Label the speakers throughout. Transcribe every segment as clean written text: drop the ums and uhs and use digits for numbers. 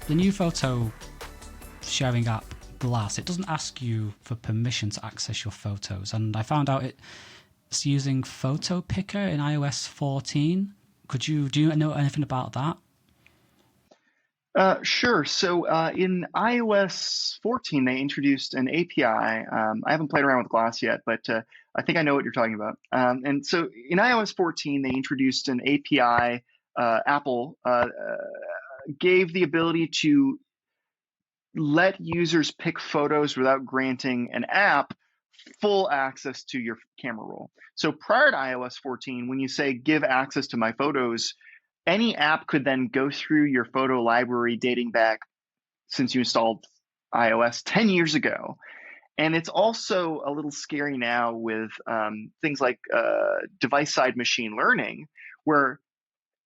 Speaker 1: the new photo sharing app Glass, it doesn't ask you for permission to access your photos, and I found out it's using Photo Picker in iOS 14. Do you know anything about that?
Speaker 2: Sure. So in iOS 14, they introduced an API. I haven't played around with Glass yet, but I think I know what you're talking about. And so in iOS 14, they introduced an API. Apple gave the ability to let users pick photos without granting an app full access to your camera roll. So prior to iOS 14, when you say give access to my photos, any app could then go through your photo library dating back since you installed iOS 10 years ago. And it's also a little scary now with things like device side machine learning, where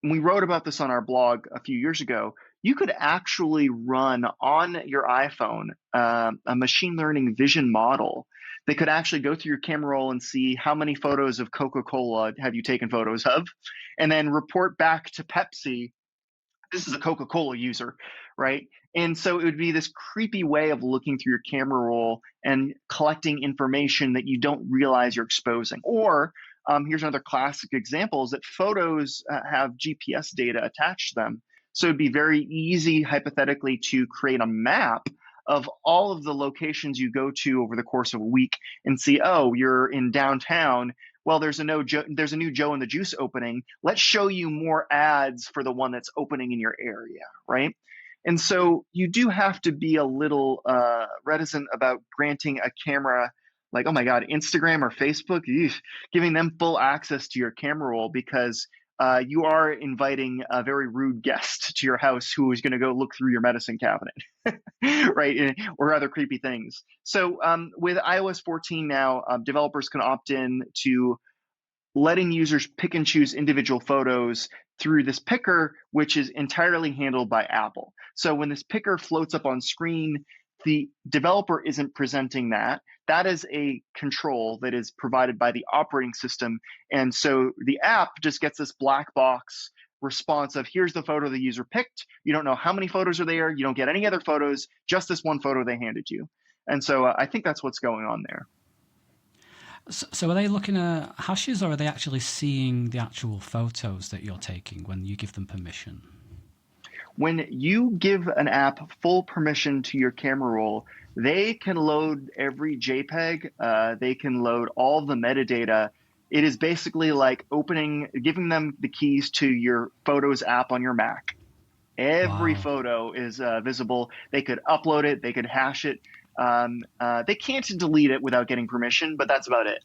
Speaker 2: we wrote about this on our blog a few years ago. You could actually run on your iPhone a machine learning vision model that could actually go through your camera roll and see how many photos of Coca-Cola have you taken photos of, and then report back to Pepsi, this is a Coca-Cola user, right? And so it would be this creepy way of looking through your camera roll and collecting information that you don't realize you're exposing. Or here's another classic example is that photos have GPS data attached to them. So it'd be very easy, hypothetically, to create a map of all of the locations you go to over the course of a week and see, oh, you're in downtown. Well, there's a new Joe and the Juice opening. Let's show you more ads for the one that's opening in your area, right? And so you do have to be a little reticent about granting a camera like, oh my God, Instagram or Facebook, giving them full access to your camera roll, because you are inviting a very rude guest to your house who is going to go look through your medicine cabinet, right? Or other creepy things. So with iOS 14 now, developers can opt in to letting users pick and choose individual photos through this picker, which is entirely handled by Apple. So when this picker floats up on screen, the developer isn't presenting that. That is a control that is provided by the operating system. And so the app just gets this black box response of here's the photo the user picked. You don't know how many photos are there. You don't get any other photos, just this one photo they handed you. And so I think that's what's going on there.
Speaker 1: So are they looking at hashes, or are they actually seeing the actual photos that you're taking when you give them permission?
Speaker 2: When you give an app full permission to your camera roll, they can load every JPEG. They can load all the metadata. It is basically like giving them the keys to your Photos app on your Mac. Every
Speaker 1: Wow.
Speaker 2: photo is visible. They could upload it. They could hash it. They can't delete it without getting permission, but that's about it.